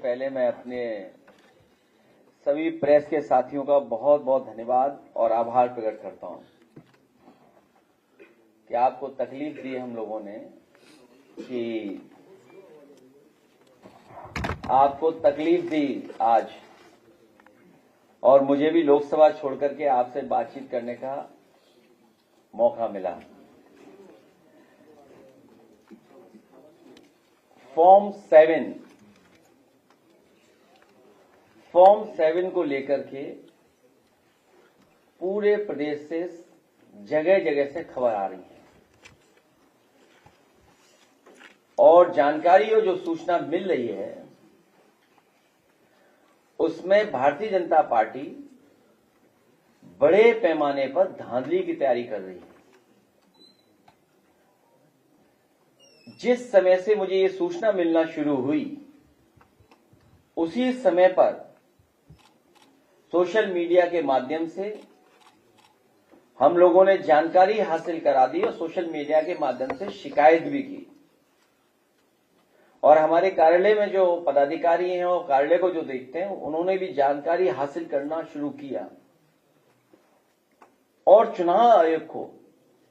पहले मैं अपने सभी प्रेस के साथियों का बहुत बहुत धन्यवाद और आभार प्रकट करता हूं कि आपको तकलीफ दी हम लोगों ने, कि आपको तकलीफ दी आज, और मुझे भी लोकसभा छोड़ करके आपसे बातचीत करने का मौका मिला। फॉर्म 7 को लेकर के पूरे प्रदेश से जगह जगह से खबर आ रही है और जानकारी और जो सूचना मिल रही है उसमें भारतीय जनता पार्टी बड़े पैमाने पर धांधली की तैयारी कर रही है। जिस समय से मुझे ये सूचना मिलना शुरू हुई उसी समय पर सोशल मीडिया के माध्यम से हम लोगों ने जानकारी हासिल करा दी और सोशल मीडिया के माध्यम से शिकायत भी की, और हमारे कार्यालय में जो पदाधिकारी हैं और कार्यालय को जो देखते हैं उन्होंने भी जानकारी हासिल करना शुरू किया और चुनाव आयोग को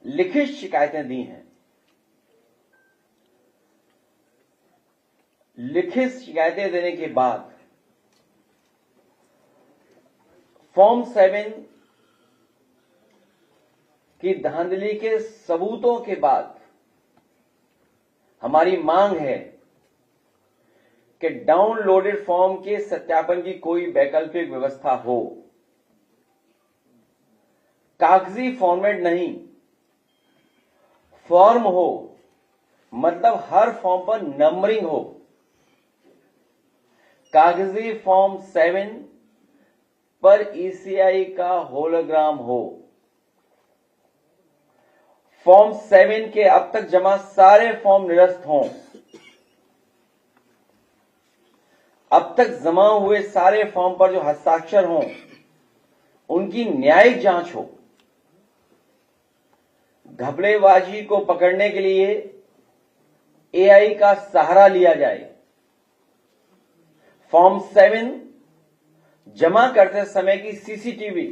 लिखित शिकायतें दी हैं। लिखित शिकायतें देने के बाद फॉर्म 7 की धांधली के सबूतों के बाद हमारी मांग है कि डाउनलोडेड फॉर्म के सत्यापन की कोई वैकल्पिक व्यवस्था हो। कागजी फॉर्मेट नहीं, फॉर्म हो, मतलब हर फॉर्म पर नंबरिंग हो। कागजी फॉर्म 7 पर ईसीआई का होलोग्राम हो। फॉर्म 7 के अब तक जमा सारे फॉर्म निरस्त हों। अब तक जमा हुए सारे फॉर्म पर जो हस्ताक्षर हों उनकी न्यायिक जांच हो। घपलेबाजी को पकड़ने के लिए एआई का सहारा लिया जाए। फॉर्म 7 जमा करते समय की सीसीटीवी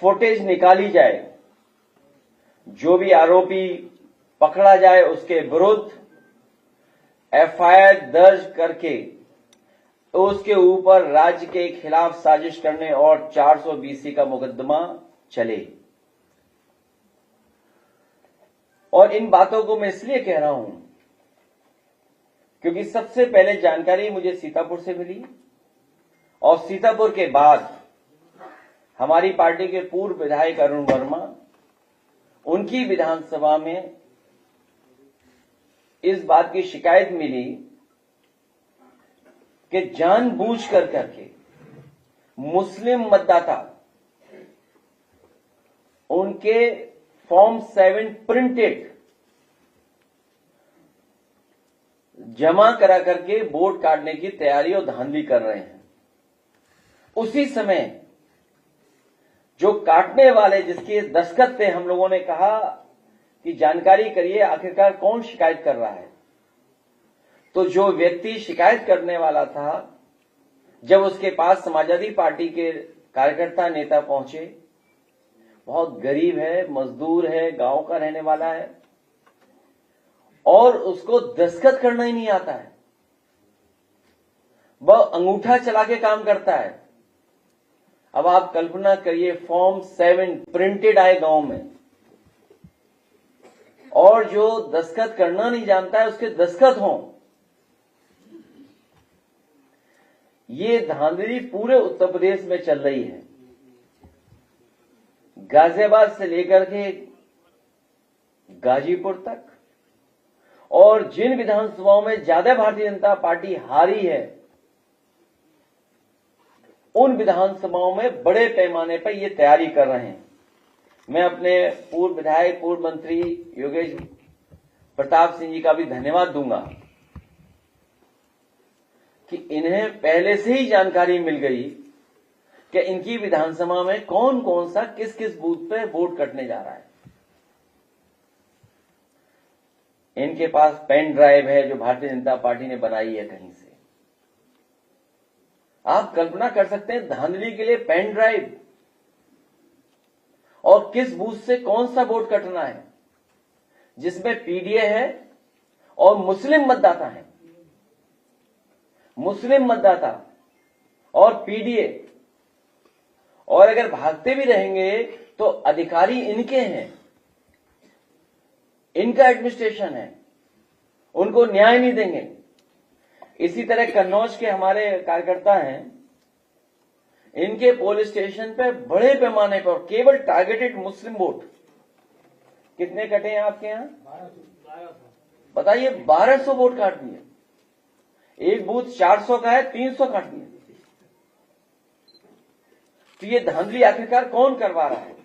फुटेज निकाली जाए। जो भी आरोपी पकड़ा जाए उसके विरुद्ध एफआईआर दर्ज करके तो उसके ऊपर राज्य के खिलाफ साजिश करने और 420 का मुकदमा चले। और इन बातों को मैं इसलिए कह रहा हूं क्योंकि सबसे पहले जानकारी मुझे सीतापुर से मिली और सीतापुर के बाद हमारी पार्टी के पूर्व विधायक अरुण वर्मा, उनकी विधानसभा में इस बात की शिकायत मिली कि जानबूझ करके मुस्लिम मतदाता उनके फॉर्म 7 प्रिंटेड जमा करा करके वोट काटने की तैयारी और धांधली कर रहे हैं। उसी समय जो काटने वाले जिसके दस्तखत थे, हम लोगों ने कहा कि जानकारी करिए आखिरकार कौन शिकायत कर रहा है। तो जो व्यक्ति शिकायत करने वाला था, जब उसके पास समाजवादी पार्टी के कार्यकर्ता नेता पहुंचे, बहुत गरीब है, मजदूर है, गांव का रहने वाला है और उसको दस्तखत करना ही नहीं आता है, वह अंगूठा चला के काम करता है। अब आप कल्पना करिए, फॉर्म 7 प्रिंटेड आए गांव में और जो दस्तखत करना नहीं जानता है उसके दस्तखत हों। ये धांधली पूरे उत्तर प्रदेश में चल रही है, गाजियाबाद से लेकर के गाजीपुर तक, और जिन विधानसभाओं में ज्यादा भारतीय जनता पार्टी हारी है उन विधानसभाओं में बड़े पैमाने पर ये तैयारी कर रहे हैं। मैं अपने पूर्व विधायक, पूर्व मंत्री योगेश प्रताप सिंह जी का भी धन्यवाद दूंगा कि इन्हें पहले से ही जानकारी मिल गई कि इनकी विधानसभा में कौन कौन सा किस किस बूथ पे वोट कटने जा रहा है। इनके पास पेन ड्राइव है जो भारतीय जनता पार्टी ने बनाई है कहीं से, आप कल्पना कर सकते हैं धांधली के लिए पेन ड्राइव और किस बूथ से कौन सा वोट कटना है, जिसमें पीडीए है और मुस्लिम मतदाता है, मुस्लिम मतदाता और पीडीए, और अगर भागते भी रहेंगे तो अधिकारी इनके हैं, इनका एडमिनिस्ट्रेशन है, उनको न्याय नहीं देंगे। इसी तरह कन्नौज के हमारे कार्यकर्ता हैं, इनके पुलिस स्टेशन पे बड़े पैमाने पर केवल टारगेटेड मुस्लिम वोट कितने कटे हैं आपके यहां बताइए? 1200 वोट काट दिए। एक बूथ 400 का है, 300 काट दिए। तो ये धांधली आखिरकार कौन करवा रहा है?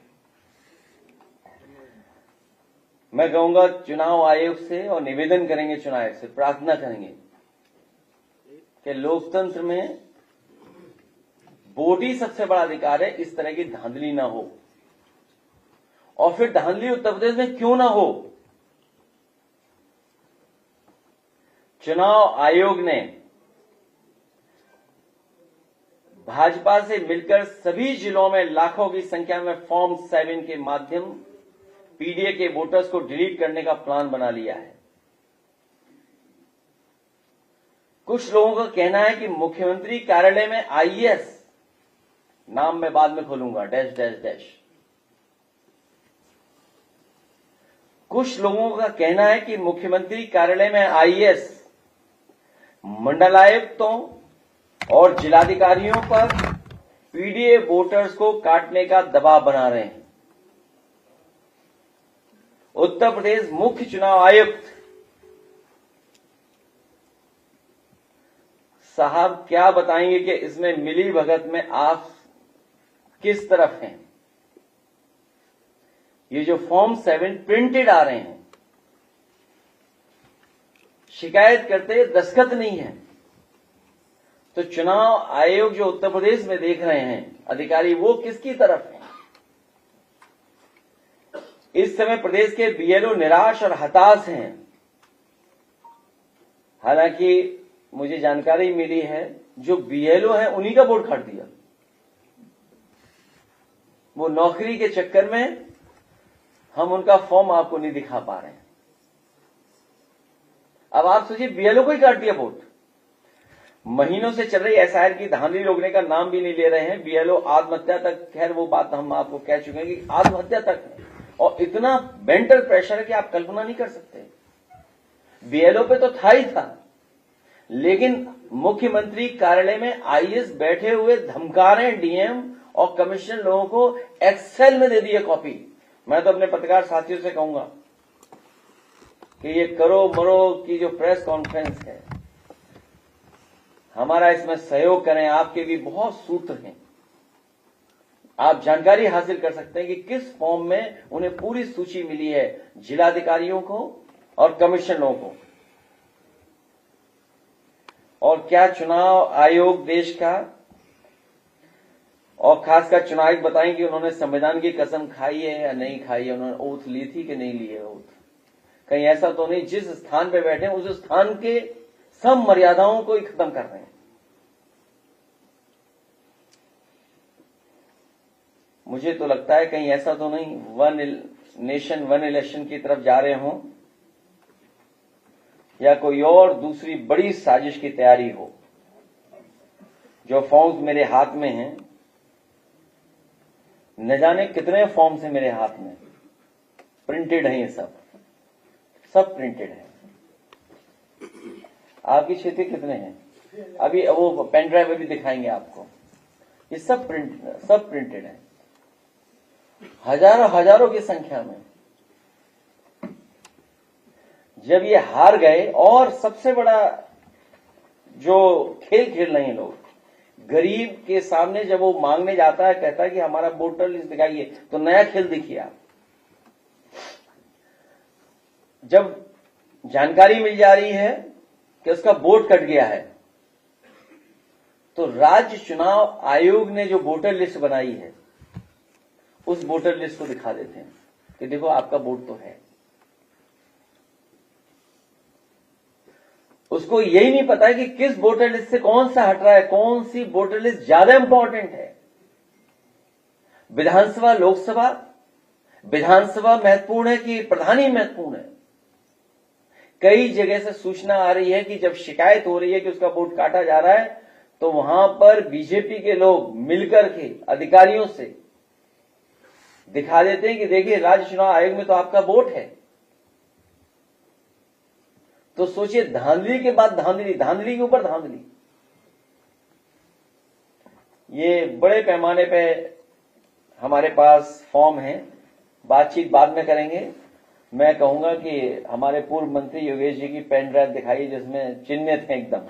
मैं कहूंगा चुनाव आयोग से, और निवेदन करेंगे चुनाव आयोग से, प्रार्थना करेंगे कि लोकतंत्र में वोट ही सबसे बड़ा अधिकार है, इस तरह की धांधली ना हो। और फिर धांधली उत्तर प्रदेश में क्यों ना हो? चुनाव आयोग ने भाजपा से मिलकर सभी जिलों में लाखों की संख्या में फॉर्म 7 के माध्यम पीडीए के वोटर्स को डिलीट करने का प्लान बना लिया है। कुछ लोगों का कहना है कि मुख्यमंत्री कार्यालय में आईएएस, नाम मैं बाद में खोलूंगा, डैश डैश डैश, कुछ लोगों का कहना है कि मुख्यमंत्री कार्यालय में आईएएस मंडलायुक्तों और जिलाधिकारियों पर पीडीए वोटर्स को काटने का दबाव बना रहे हैं। उत्तर प्रदेश मुख्य चुनाव आयुक्त साहब क्या बताएंगे कि इसमें मिली भगत में आप किस तरफ हैं? ये जो फॉर्म 7 प्रिंटेड आ रहे हैं, शिकायत करते दस्तखत नहीं है, तो चुनाव आयोग जो उत्तर प्रदेश में देख रहे हैं अधिकारी, वो किसकी तरफ है? इस समय प्रदेश के बीएलओ निराश और हताश हैं। हालांकि मुझे जानकारी मिली है जो बीएलओ हैं उन्हीं का वोट काट दिया। वो नौकरी के चक्कर में हम उनका फॉर्म आपको नहीं दिखा पा रहे हैं। अब आप सोचिए, बीएलओ को ही काट दिया वोट। महीनों से चल रही एसआईआर की धांधली रोकने का नाम भी नहीं ले रहे हैं। बीएलओ आत्महत्या तक, खैर वो बात हम आपको कह चुके हैं कि आत्महत्या तक है, और इतना मेंटल प्रेशर है कि आप कल्पना नहीं कर सकते। बीएलओ पे तो था ही था, लेकिन मुख्यमंत्री कार्यालय में आईएएस बैठे हुए धमका रहे हैं डीएम और कमिश्नर लोगों को, एक्सेल में दे दिए कॉपी। मैं तो अपने पत्रकार साथियों से कहूंगा कि ये करो मरो की जो प्रेस कॉन्फ्रेंस है, हमारा इसमें सहयोग करें। आपके भी बहुत सूत्र हैं, आप जानकारी हासिल कर सकते हैं कि किस फॉर्म में उन्हें पूरी सूची मिली है जिलाधिकारियों को और कमिश्नरों को। और क्या चुनाव आयोग देश का, और खासकर चुनाव आयोग बताएं कि उन्होंने संविधान की कसम खाई है या नहीं खाई है, उन्होंने ओथ ली थी कि नहीं ली है ओथ? कहीं ऐसा तो नहीं जिस स्थान पे बैठे उस स्थान के सब मर्यादाओं को ही खत्म कर रहे हैं। मुझे तो लगता है कहीं ऐसा तो नहीं वन नेशन वन इलेक्शन की तरफ जा रहे हों, या कोई और दूसरी बड़ी साजिश की तैयारी हो। जो फॉर्म्स मेरे हाथ में हैं, न जाने कितने फॉर्म्स हैं मेरे हाथ में, प्रिंटेड हैं, ये सब प्रिंटेड है। आपकी क्षेत्र कितने हैं? अभी वो पेन ड्राइव में भी दिखाएंगे आपको। ये सब प्रिंटेड है, हजारों की संख्या में। जब ये हार गए, और सबसे बड़ा जो खेल रहे हैं लोग, गरीब के सामने जब वो मांगने जाता है, कहता है कि हमारा वोटर लिस्ट दिखाइए, तो नया खेल देखिए आप। जब जानकारी मिल जा रही है कि उसका वोट कट गया है, तो राज्य चुनाव आयोग ने जो वोटर लिस्ट बनाई है, उस वोटर लिस्ट को दिखा देते हैं कि देखो आपका वोट तो है। उसको यही नहीं पता है कि किस वोटर लिस्ट से कौन सा हट रहा है, कौन सी वोटर लिस्ट ज्यादा इंपॉर्टेंट है। विधानसभा, लोकसभा, विधानसभा महत्वपूर्ण है कि प्रधानी महत्वपूर्ण है। कई जगह से सूचना आ रही है कि जब शिकायत हो रही है कि उसका वोट काटा जा रहा है तो वहां पर बीजेपी के लोग मिलकर के अधिकारियों से दिखा देते हैं कि देखिए राज्य चुनाव आयोग में तो आपका वोट है। तो सोचिए, धांधली के बाद धांधली, धांधली के ऊपर धांधली। ये बड़े पैमाने पे हमारे पास फॉर्म है, बातचीत बाद में करेंगे। मैं कहूंगा कि हमारे पूर्व मंत्री योगेश जी की पेन ड्राइव दिखाई जिसमें चिन्हित है एकदम।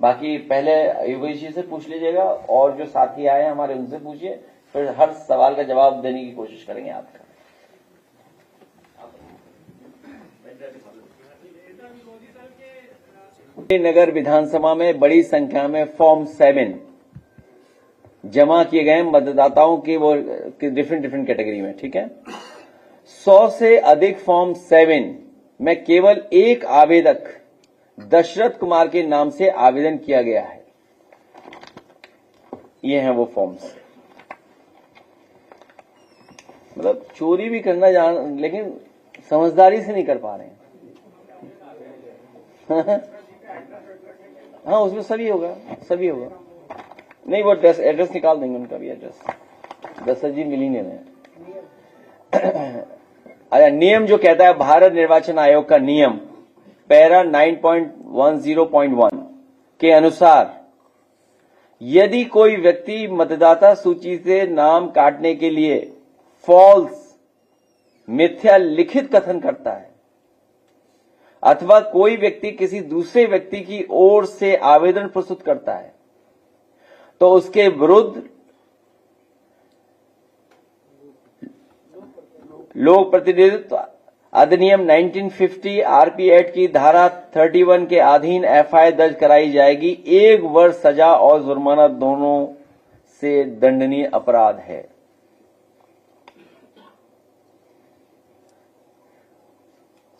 बाकी पहले योगेश जी से पूछ लीजिएगा और जो साथी आए हैं हमारे उनसे पूछिए, फिर हर सवाल का जवाब देने की कोशिश करेंगे आपका। नगर विधानसभा में बड़ी संख्या में फॉर्म 7 जमा किए गए मतदाताओं की वो डिफरेंट कैटेगरी में, ठीक है। 100 से अधिक फॉर्म 7 में केवल एक आवेदक दशरथ कुमार के नाम से आवेदन किया गया है। ये हैं वो फॉर्म्स। मतलब चोरी भी करना जान, लेकिन समझदारी से नहीं कर पा रहे हैं। हाँ, उसमें सभी होगा, सभी होगा। नहीं, वो एड्रेस निकाल देंगे, उनका भी एड्रेस। दशरथ जी मिल ही नहीं रहे। अच्छा, नियम जो कहता है भारत निर्वाचन आयोग का नियम पैरा 9.10.1 के अनुसार यदि कोई व्यक्ति मतदाता सूची से नाम काटने के लिए फॉल्स, मिथ्या लिखित कथन करता है अथवा कोई व्यक्ति किसी दूसरे व्यक्ति की ओर से आवेदन प्रस्तुत करता है तो उसके विरुद्ध लोक प्रतिनिधित्व अधिनियम 1950 आरपी एक्ट की धारा 31 के अधीन एफआईआर दर्ज कराई जाएगी। 1 वर्ष सजा और जुर्माना दोनों से दंडनीय अपराध है।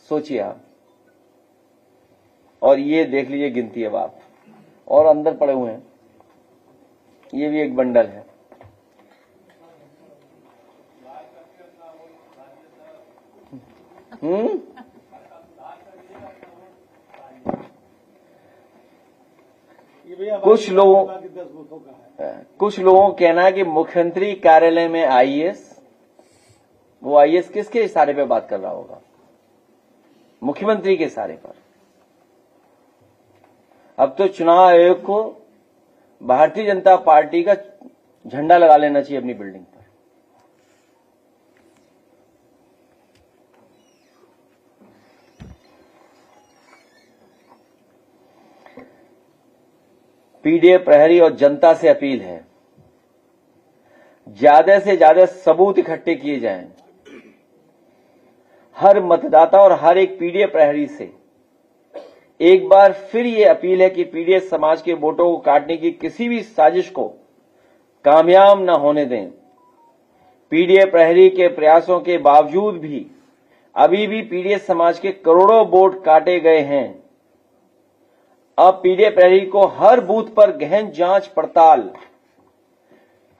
सोचिए आप, और ये देख लीजिए गिनती अब आप, और अंदर पड़े हुए हैं। ये भी एक बंडल है। कुछ लोगों का कहना है कि मुख्यमंत्री कार्यालय में आईएएस, वो आईएएस किसके इशारे पे बात कर रहा होगा? मुख्यमंत्री के इशारे पर। अब तो चुनाव आयोग को भारतीय जनता पार्टी का झंडा लगा लेना चाहिए अपनी बिल्डिंग पर। पीडीए प्रहरी और जनता से अपील है, ज्यादा से ज्यादा सबूत इकट्ठे किए जाएं। हर मतदाता और हर एक पीडीए प्रहरी से एक बार फिर ये अपील है कि पीडीए समाज के वोटों को काटने की किसी भी साजिश को कामयाब न होने दें। पीडीए प्रहरी के प्रयासों के बावजूद भी अभी भी पीडीए समाज के करोड़ों वोट काटे गए हैं। अब पीडीए प्रहरी को हर बूथ पर गहन जांच पड़ताल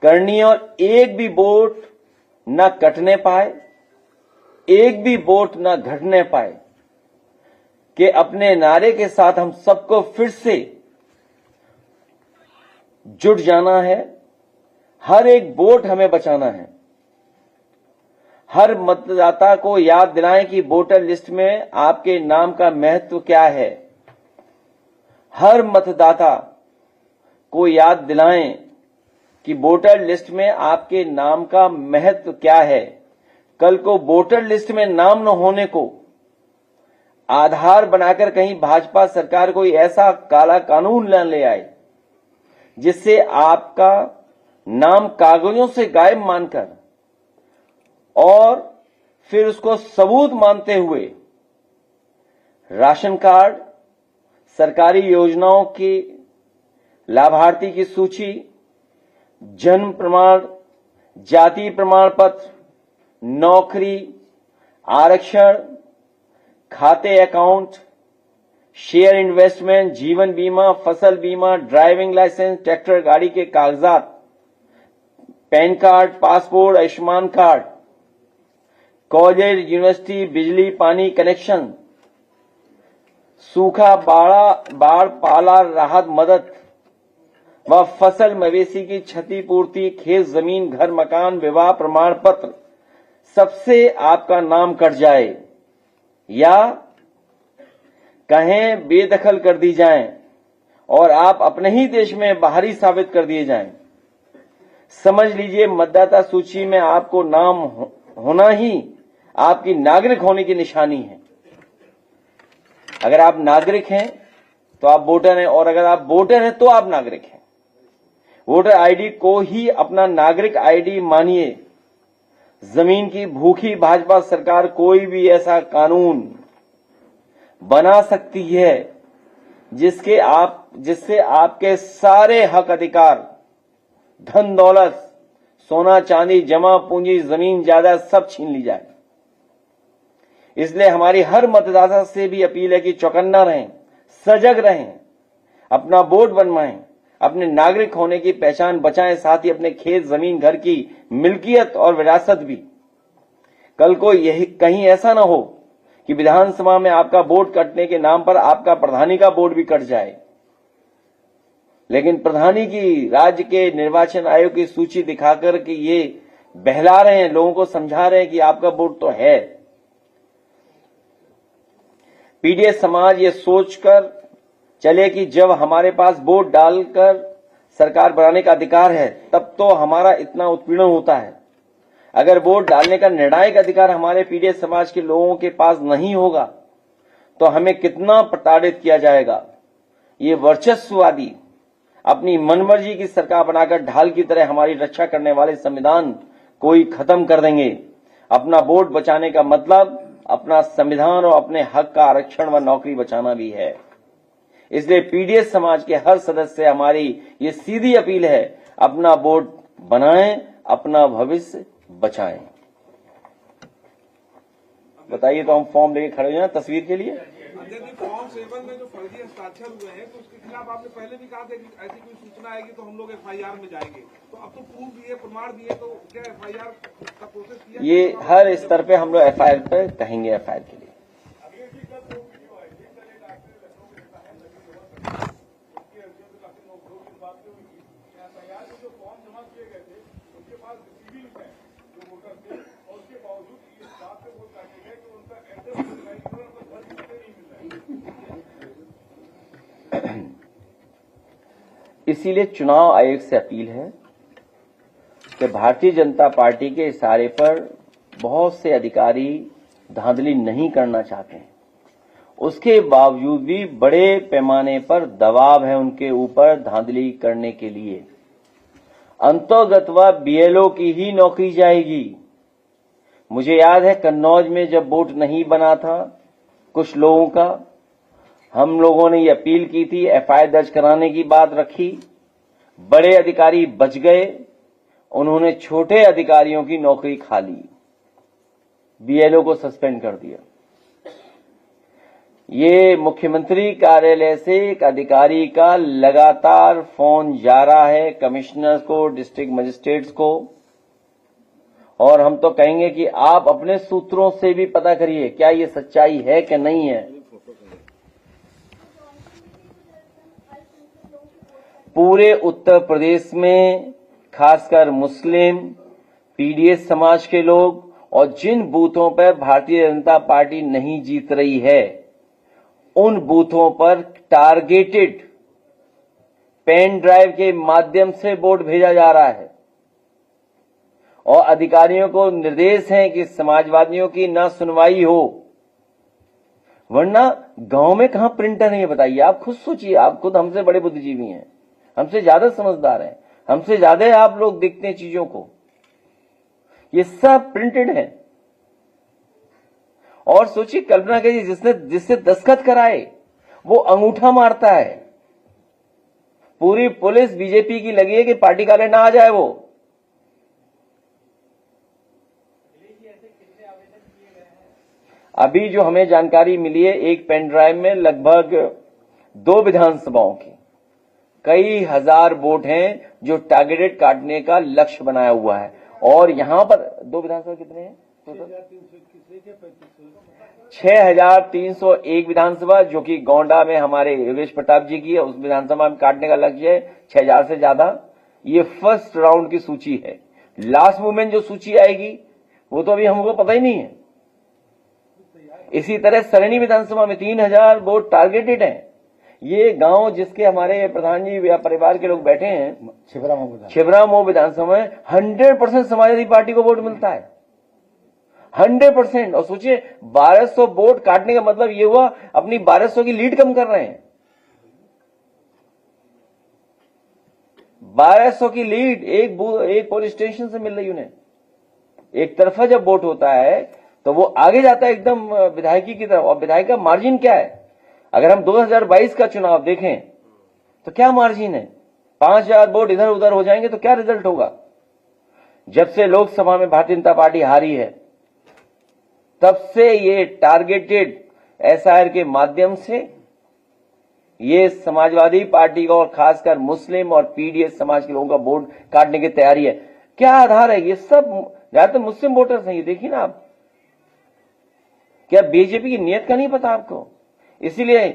करनी है और एक भी वोट न कटने पाए, एक भी वोट न घटने पाए कि अपने नारे के साथ हम सबको फिर से जुट जाना है। हर एक वोट हमें बचाना है। हर मतदाता को याद दिलाएं कि वोटर लिस्ट में आपके नाम का महत्व क्या है। हर मतदाता को याद दिलाएं कि वोटर लिस्ट में आपके नाम का महत्व क्या है। कल को वोटर लिस्ट में नाम न होने को आधार बनाकर कहीं भाजपा सरकार कोई ऐसा काला कानून न ले आए जिससे आपका नाम कागजों से गायब मानकर और फिर उसको सबूत मानते हुए राशन कार्ड, सरकारी योजनाओं की लाभार्थी की सूची, जन्म प्रमाण, जाति प्रमाण पत्र, नौकरी, आरक्षण, खाते अकाउंट, शेयर इन्वेस्टमेंट, जीवन बीमा, फसल बीमा, ड्राइविंग लाइसेंस, ट्रैक्टर गाड़ी के कागजात, pan card, passport, Ayushman card, college, university, बिजली पानी कनेक्शन, सूखा, बाढ़, पाला राहत मदद व फसल मवेशी की क्षतिपूर्ति, खेत जमीन, घर मकान, विवाह प्रमाण पत्र, सबसे आपका नाम कट जाए या कहें बेदखल कर दी जाएं और आप अपने ही देश में बाहरी साबित कर दिए जाएं, समझ लीजिए मतदाता सूची में आपको नाम होना ही आपकी नागरिक होने की निशानी है। अगर आप नागरिक हैं तो आप वोटर हैं, और अगर आप वोटर हैं तो आप नागरिक हैं। वोटर आईडी को ही अपना नागरिक आईडी मानिए। जमीन की भूखी भाजपा सरकार कोई भी ऐसा कानून बना सकती है जिससे आपके सारे हक अधिकार, धन दौलत, सोना चांदी, जमा पूंजी, जमीन जायदाद सब छीन ली जाए। इसलिए हमारी हर मतदाता से भी अपील है कि चौकन्ना रहें, सजग रहें, अपना वोट बनवाएं, अपने नागरिक होने की पहचान बचाएं, साथ ही अपने खेत, जमीन, घर की मिल्कियत और विरासत भी। कल को यही कहीं ऐसा ना हो कि विधानसभा में आपका वोट कटने के नाम पर आपका प्रधानी का वोट भी कट जाए। लेकिन प्रधानी की राज्य के निर्वाचन आयोग की सूची दिखाकर कि ये बहला रहे हैं, लोगों को समझा रहे हैं कि आपका वोट तो है। पीडीएस समाज ये सोचकर चले कि जब हमारे पास वोट डालकर सरकार बनाने का अधिकार है तब तो हमारा इतना उत्पीड़न होता है। अगर वोट डालने का निर्णायक अधिकार हमारे पीडीएस समाज के लोगों के पास नहीं होगा तो हमें कितना प्रताड़ित किया जाएगा। ये वर्चस्ववादी अपनी मनमर्जी की सरकार बनाकर ढाल की तरह हमारी रक्षा करने वाले संविधान को ही खत्म कर देंगे। अपना वोट बचाने का मतलब अपना संविधान और अपने हक का आरक्षण व नौकरी बचाना भी है। इसलिए पीडीएस समाज के हर सदस्य से हमारी ये सीधी अपील है, अपना वोट बनाएं, अपना भविष्य बचाएं। बताइए तो हम फॉर्म लेके खड़े हैं तस्वीर के लिए। फॉर्म 7 में जो फर्जी हस्ताक्षर हुए हैं तो उसके खिलाफ आपने पहले भी कहा था कि ऐसी कोई सूचना आएगी तो हम लोग एफआईआर में जाएंगे, तो अब तो प्रूफ दिए, प्रमाण दिए, तो क्या एफआईआर का प्रोसेस किया? ये हर स्तर पे हम लोग एफआईआर पे कहेंगे, एफआईआर के लिए। इसीलिए चुनाव आयोग से अपील है कि भारतीय जनता पार्टी के इशारे पर बहुत से अधिकारी धांधली नहीं करना चाहते हैं, उसके बावजूद भी बड़े पैमाने पर दबाव है उनके ऊपर धांधली करने के लिए। अंतर्गतवा बीएलओ की ही नौकरी जाएगी। मुझे याद है कन्नौज में जब वोट नहीं बना था कुछ लोगों का, हम लोगों ने ये अपील की थी, एफआईआर दर्ज कराने की बात रखी, बड़े अधिकारी बच गए, उन्होंने छोटे अधिकारियों की नौकरी खा ली, बीएलओ को सस्पेंड कर दिया। ये मुख्यमंत्री कार्यालय से एक अधिकारी का लगातार फोन जा रहा है कमिश्नर्स को, डिस्ट्रिक्ट मजिस्ट्रेट्स को, और हम तो कहेंगे कि आप अपने सूत्रों से भी पता करिए क्या ये सच्चाई है कि नहीं है। पूरे उत्तर प्रदेश में खासकर मुस्लिम, पीडीएस समाज के लोग और जिन बूथों पर भारतीय जनता पार्टी नहीं जीत रही है उन बूथों पर टारगेटेड पेन ड्राइव के माध्यम से वोट भेजा जा रहा है और अधिकारियों को निर्देश है कि समाजवादियों की ना सुनवाई हो, वरना गांव में कहां प्रिंटर है ये बताइए। आप खुद सोचिए, आप खुद हमसे बड़े बुद्धिजीवी हैं, हमसे ज्यादा समझदार हैं, हमसे ज्यादा आप लोग देखते हैं चीजों को। ये सब प्रिंटेड है। और सोचिए, कल्पना कीजिए जिससे दस्तखत कराए वो अंगूठा मारता है। पूरी पुलिस बीजेपी की लगी है कि पार्टी कार्यालय ना आ जाए वो। अभी जो हमें जानकारी मिली है, एक पेन ड्राइव में लगभग 2 विधानसभाओं की कई हजार वोट हैं जो टारगेटेड काटने का लक्ष्य बनाया हुआ है। और यहां पर 2 विधानसभा कितने हैं? 6,301 विधानसभा, जो कि गोंडा में हमारे योगेश प्रताप जी की है, उस विधानसभा में काटने का लक्ष्य है 6,000 से ज्यादा। ये फर्स्ट राउंड की सूची है। लास्ट मूवमेंट जो सूची आएगी वो तो अभी हमको पता ही नहीं है। इसी तरह सरणी विधानसभा में 3,000 वोट टारगेटेड हैं। ये गांव जिसके हमारे प्रधान जी या परिवार के लोग बैठे हैं, छिबरामऊ विधानसभा में 100% समाजवादी पार्टी को वोट मिलता है, 100%। और सोचिए 1200 वोट काटने का मतलब ये हुआ अपनी 1200 की लीड कम कर रहे हैं। 1200 की लीड एक पुलिस स्टेशन से मिल रही उन्हें। एक तरफा जब वोट होता है तो वो आगे जाता है एकदम विधायकी की तरफ। और विधायक का मार्जिन क्या है? अगर हम 2022 का चुनाव देखें तो क्या मार्जिन है? 5,000 वोट इधर उधर हो जाएंगे तो क्या रिजल्ट होगा? जब से लोकसभा में भारतीय जनता पार्टी हारी है तब से ये टारगेटेड एसआईआर के माध्यम से ये समाजवादी पार्टी का और खासकर मुस्लिम और पीडीएस समाज के लोगों का वोट काटने की तैयारी है। क्या आधार है? ये सब ज्यादातर मुस्लिम वोटर्स हैं। ये देखिए ना आप, क्या बीजेपी की नीयत का नहीं पता आपको? इसीलिए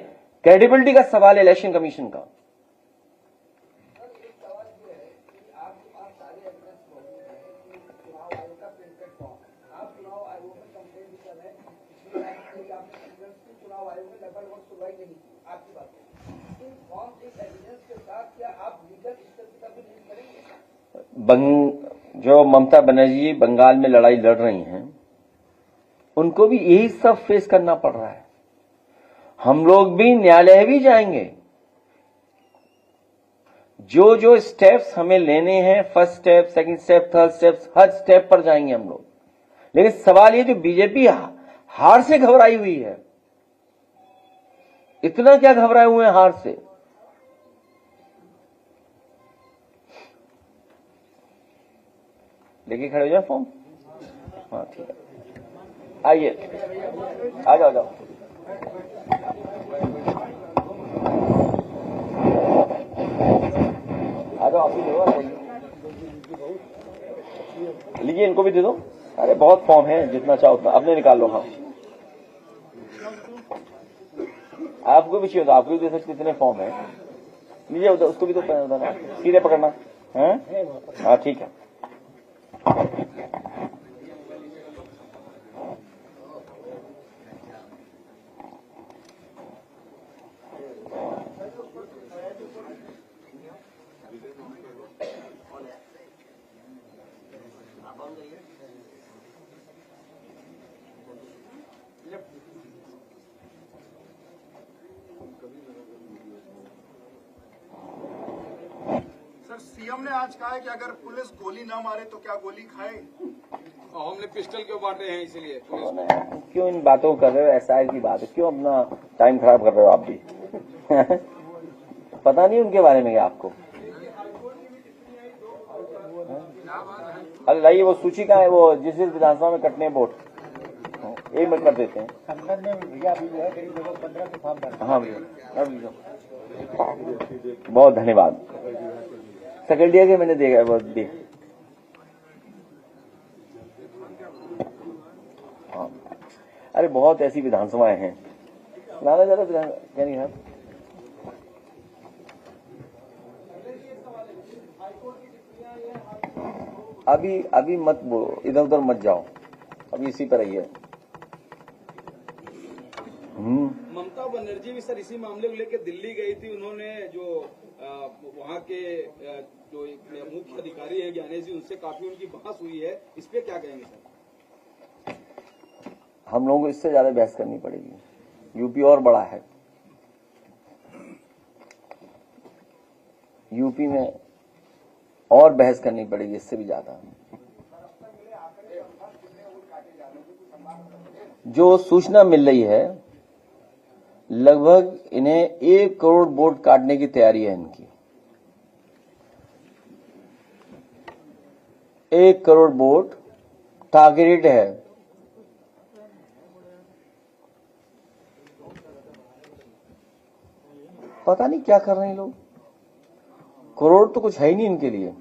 क्रेडिबिलिटी का सवाल है इलेक्शन कमीशन का। जो ममता बनर्जी बंगाल में लड़ाई लड़ रही हैं, उनको भी यही सब फेस करना पड़ रहा है। हम लोग भी न्यायालय भी जाएंगे। जो जो स्टेप्स हमें लेने हैं, first step, second step, third step, हर स्टेप पर जाएंगे हम लोग। लेकिन सवाल ये, जो बीजेपी हार से घबराई हुई है, इतना क्या घबराए हुए हैं हार से? लेके खड़े हो जाओ फॉर्म। हाँ ठीक है, आइए, आ जाओ, जाओ। आ जाओ, आप भी दो, लीजिए, इनको भी दे दो। अरे बहुत फॉर्म है, जितना चाहो उतना अपने निकाल लो। हाँ, आपको भी चाहिए तो आपको भी दे सकते, इतने फॉर्म है। लीजिए, उधर उसको भी तो सीधे पकड़ना है। हाँ ठीक है। सर, सीएम ने आज कहा है कि अगर पुलिस गोली ना मारे तो क्या गोली खाए? हमने पिस्टल क्यों बांटे हैं, इसलिए क्यों इन बातों को कर रहे हो? एसआईआर की बात है, क्यों अपना टाइम खराब कर रहे हो आप भी? पता नहीं उनके बारे में आपको? अरे लाइए, वो सूची का है, वो जिस विधानसभा में कटने वोट एक मिनट कर देते हैं। हाँ भैया, बहुत धन्यवाद। सेक्रेटरी के मैंने देखा, बहुत देख। हाँ, अरे बहुत ऐसी विधानसभाएं हैं। लाना ज्यादा क्या नहीं है। अभी मत बोलो, इधर उधर मत जाओ, अभी इसी पर रहिए। ममता बनर्जी भी सर इसी मामले को लेकर दिल्ली गई थी। उन्होंने जो वहाँ के जो एक मुख्य अधिकारी है ज्ञानेश जी, उनसे काफी उनकी बहस हुई है। इस पे क्या कहेंगे सर? हम लोगों को इससे ज्यादा बहस करनी पड़ेगी। यूपी और बड़ा है, यूपी में और बहस करनी पड़ेगी इससे भी ज्यादा। जो सूचना मिल रही है, लगभग इन्हें 1 करोड़ वोट काटने की तैयारी है इनकी। 1 करोड़ वोट टारगेटेड है। पता नहीं क्या कर रहे हैं लोग। करोड़ तो कुछ है ही नहीं इनके लिए।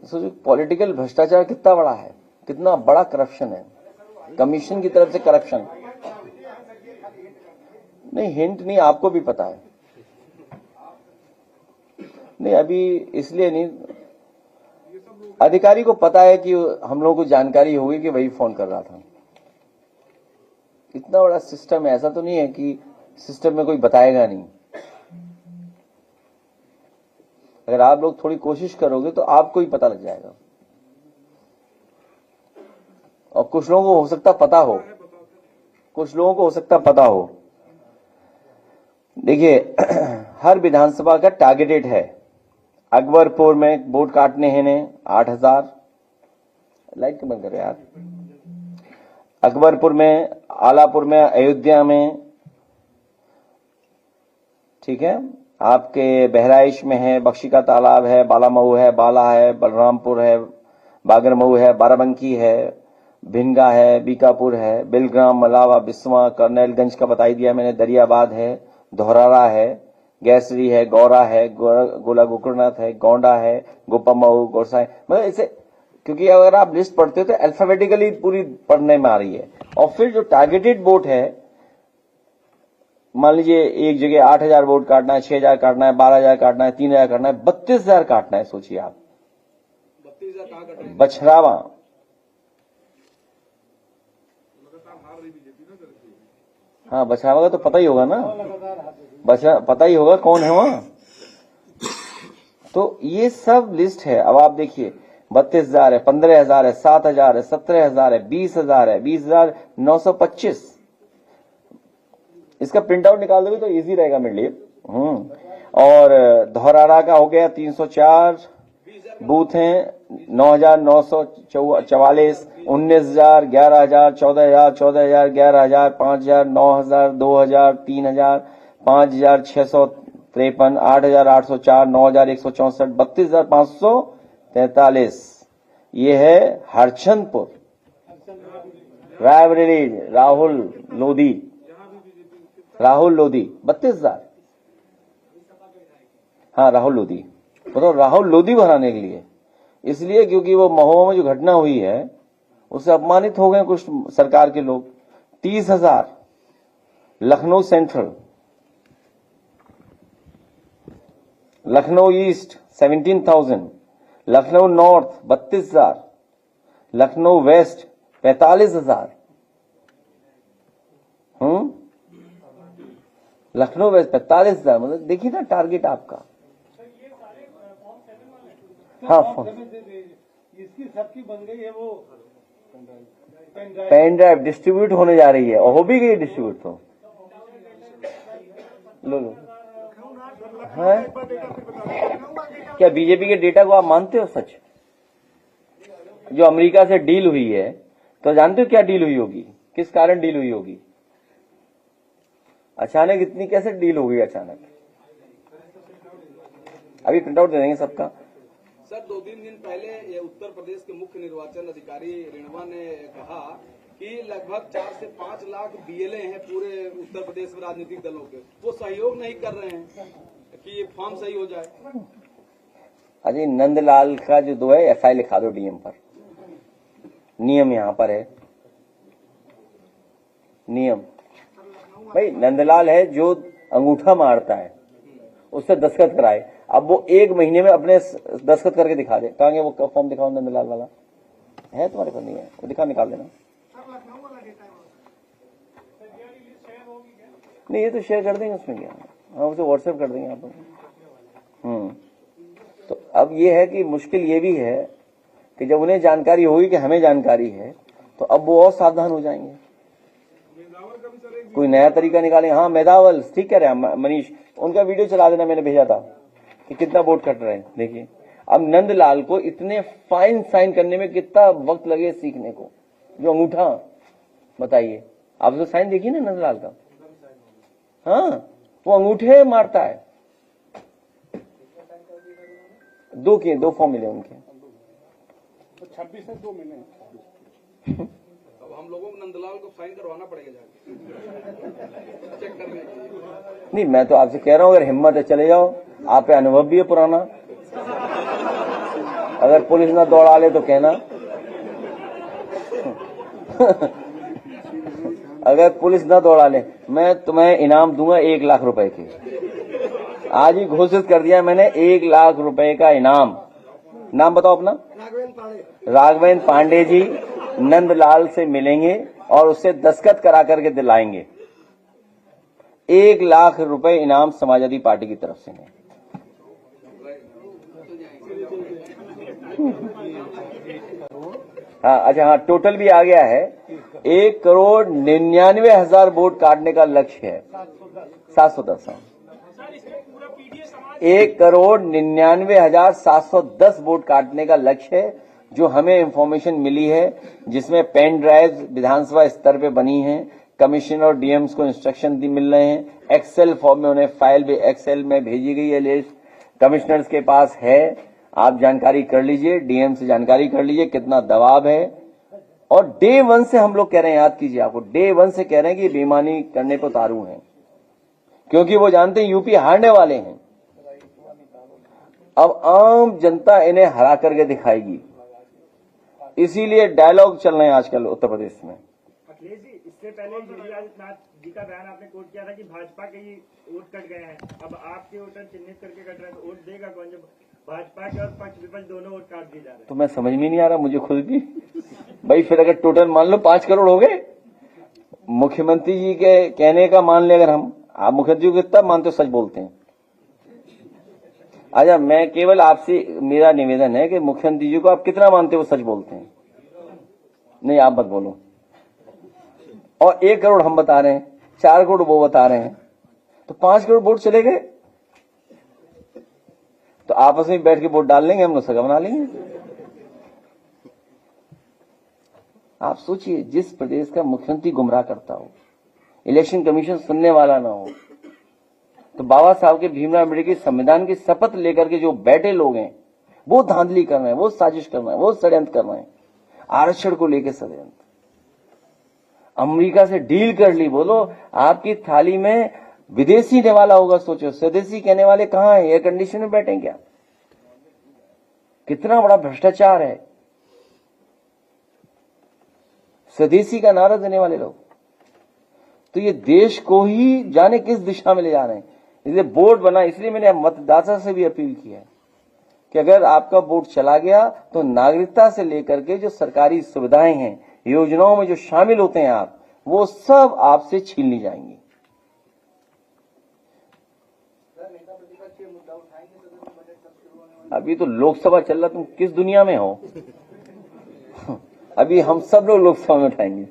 सोचो पॉलिटिकल भ्रष्टाचार कितना बड़ा है, कितना बड़ा करप्शन है, कमीशन की तरफ से करप्शन। नहीं हिंट नहीं, आपको भी पता है। नहीं अभी इसलिए नहीं, अधिकारी को पता है कि हम लोगों को जानकारी होगी कि वही फोन कर रहा था। इतना बड़ा सिस्टम है, ऐसा तो नहीं है कि सिस्टम में कोई बताएगा नहीं। अगर आप लोग थोड़ी कोशिश करोगे तो आपको ही पता लग जाएगा। और कुछ लोगों को हो सकता पता हो, कुछ लोगों को हो सकता पता हो। देखिए हर विधानसभा का टारगेटेड है। अकबरपुर में वोट काटने हैं ने 8,000, लाइट बंद करो यार। अकबरपुर में, आलापुर में, अयोध्या में, ठीक है, आपके बहराइच में है, बख्शी का तालाब है, बालामऊ है, बाला है, बलरामपुर है, बागरमऊ है, बाराबंकी है, भिनगा है, बीकापुर है, बिलग्राम, मलावा, बिस्वा, कर्नैलगंज का बता ही दिया मैंने, दरियाबाद है, धौरारा है, गैसरी है, गौरा है, गोला गोकुलनाथ है, गोंडा है, गोपमऊ, गोरसाई। मतलब इसे, क्योंकि अगर आप लिस्ट पढ़ते हो तो अल्फाबेटिकली पूरी पढ़ने में आ रही है। और फिर जो टारगेटेड वोट है, मान लीजिए एक जगह 8,000 वोट काटना है, 6,000 काटना है, 12,000 काटना है, 3,000 काटना है, 32,000 काटना है। सोचिए आप, 32,000 कहाँ कट रहे हैं? बछरावा, हाँ बछरावा का तो पता ही होगा ना, पता ही होगा कौन है वहां। तो ये सब लिस्ट है। अब आप देखिए 32,000 है, 15,000 है, 7,000 है, 17,000 है, 20,000 है, 20,925। इसका प्रिंट आउट निकाल दोगे तो इजी रहेगा मेरे लिए। और धौरारा का हो गया 304 बूथ हैं, 9,944, 19,000, 11,000, 14,000, 14,000, 11,000, 5,000, 9,000, 2,000, 3,000, 5,653, 8,804, 9,164, 32,543। ये है हरचंदपुर, रायबरेली, राहुल लोधी 32,000। हाँ राहुल लोधी, बताओ राहुल लोधी बनाने के लिए, इसलिए क्योंकि वो महुआ में जो घटना हुई है उससे अपमानित हो गए कुछ सरकार के लोग। 30,000 Lucknow Central, Lucknow East 17,000, Lucknow North 32,000, Lucknow West 45,000। Lucknow West 45,000। मतलब देखिए ना टारगेट आपका। हाँ इसकी सबकी बन गई है वो पेन ड्राइव डिस्ट्रीब्यूट होने जा रही है और हो भी गई डिस्ट्रीब्यूट। तो लो है क्या बीजेपी के डेटा को आप मानते हो सच? जो अमेरिका से डील हुई है तो जानते हो क्या डील हुई होगी, किस कारण डील हुई होगी? अचानक इतनी कैसे डील हो गई अचानक? अभी प्रिंट आउट दे देंगे सबका। सर 2-3 दिन पहले ये उत्तर प्रदेश के मुख्य निर्वाचन अधिकारी रेणवा ने कहा कि लगभग 4 से 5 लाख बीएलए हैं पूरे उत्तर प्रदेश में राजनीतिक दलों के, वो सहयोग नहीं कर रहे हैं कि ये फॉर्म सही हो जाए। अजय नंदलाल का जो 2 है एफआई लिखा दो डीएम पर। नियम यहाँ पर है, नियम भाई नंदलाल है जो अंगूठा मारता है उससे दस्तखत कराए। अब वो 1 महीने में अपने दस्तखत करके दिखा दे। कहेंगे वो फॉर्म दिखाओ नंदलाल वाला है तुम्हारे पास? नहीं है, वो दिखा, निकाल देना। नहीं ये तो शेयर कर देंगे, उसमें क्या, हाँ उसे व्हाट्सएप कर देंगे आप। तो अब ये है कि मुश्किल ये भी है कि जब उन्हें जानकारी होगी कि हमें जानकारी है तो अब वो और सावधान हो जाएंगे, कोई नया तरीका निकालेंगे। हाँ मेधावल ठीक कह रहे हैं मनीष, उनका वीडियो चला देना, मैंने भेजा था कि कितना वोट कट रहे हैं। देखिए अब नंदलाल को इतने फाइन साइन करने में कितना वक्त लगे सीखने को, जो अंगूठा, बताइए आप तो साइन देखिए ना नंदलाल का। हाँ वो अंगूठे मारता है। 2 फॉर्म मिले उनके, 26 से 2 मिले। हम लोगों को नंदलाल को साइन करवाना पड़ेगा जाके चेक करने के लिए। नहीं, मैं तो आपसे कह रहा हूं, अगर हिम्मत है चले जाओ, आप पे अनुभव भी है पुराना। अगर पुलिस ना दौड़ा ले तो कहना। अगर पुलिस ना दौड़ा ले, मैं तुम्हें इनाम दूंगा 1 लाख रुपए के। आज ही घोषित कर दिया मैंने 1 लाख रुपए का इनाम। नाम बताओ अपना। राघवेंद्र पांडे जी नंदलाल से मिलेंगे और उससे दस्तखत करा करके दिलाएंगे। 1 लाख रुपए इनाम समाजवादी पार्टी की तरफ से है। हाँ, अच्छा, हाँ, टोटल भी आ गया है। 1,99,00,000 वोट काटने का लक्ष्य है। 710। 1,99,710 वोट काटने का लक्ष्य है, जो हमें इंफॉर्मेशन मिली है, जिसमें पेन ड्राइव विधानसभा स्तर पे बनी है। कमिश्नर और डीएम्स को इंस्ट्रक्शन मिल रहे हैं। एक्सेल फॉर्म में उन्हें फाइल भी एक्सेल में भेजी गई है। लिस्ट कमिश्नर्स के पास है, आप जानकारी कर लीजिए, डीएम से जानकारी कर लीजिए कितना दबाव है। और डे 1 से हम लोग कह रहे हैं, याद कीजिए, आपको डे 1 से कह रहे हैं कि बेईमानी करने पर उतारू हैं, क्योंकि वो जानते हैं यूपी हारने वाले हैं। अब आम जनता इन्हें हरा करके दिखाएगी, इसीलिए डायलॉग चल रहे हैं आजकल उत्तर प्रदेश में। अखिलेश जी, इससे पहले योगी आदित्यनाथ जी का बयान आपने कोट किया था कि भाजपा के ही वोट कट गए हैं। अब आपके वोटर चिन्हित करके कट रहे हैं, तो वोट देगा कौन जब भाजपा के और पक्ष विपक्ष दोनों वोट काट दिए जा रहे हैं? तो मैं समझ में नहीं आ रहा मुझे खुद भी। भाई फिर अगर टोटल मान लो 5 करोड़ हो गए, मुख्यमंत्री जी के कहने का मान ले, अगर हम, आप मुख्यमंत्री जी को कितना मानते हो, सच बोलते हैं। अच्छा, मैं केवल आपसे, मेरा निवेदन है कि मुख्यमंत्री जी को आप कितना मानते हो, सच बोलते हैं? नहीं, आप मत बोलो। और 1 करोड़ हम बता रहे हैं, 4 करोड़ वो बता रहे हैं, तो 5 करोड़ वोट चले गए। तो आपस में बैठ के वोट डाल लेंगे, हम लोग सगा बना लेंगे। आप सोचिए, जिस प्रदेश का मुख्यमंत्री गुमराह करता हो, इलेक्शन कमीशन सुनने वाला ना हो, तो बाबा साहब के भीमराव अम्बेडकर के संविधान की शपथ लेकर के जो बैठे लोग हैं, वो धांधली कर रहे हैं, वो साजिश कर रहे हैं, वो षड्यंत्र कर रहे हैं। आरक्षण को लेकर षड्यंत्र, अमेरिका से डील कर ली। बोलो, आपकी थाली में विदेशी निवाला होगा, सोचो। स्वदेशी कहने वाले कहां है? एयर कंडीशन में बैठे क्या? कितना बड़ा भ्रष्टाचार है। स्वदेशी का नारा देने वाले लोग, तो ये देश को ही जाने किस दिशा में ले जा रहे हैं। इसलिए बोर्ड बना, इसलिए मैंने मतदाता से भी अपील की है कि अगर आपका वोट चला गया तो नागरिकता से लेकर के जो सरकारी सुविधाएं हैं, योजनाओं में जो शामिल होते हैं आप, वो सब आपसे छीन ली जाएंगी। अभी तो लोकसभा चल रहा, तुम किस दुनिया में हो? अभी हम सब लोग लोकसभा में उठाएंगे,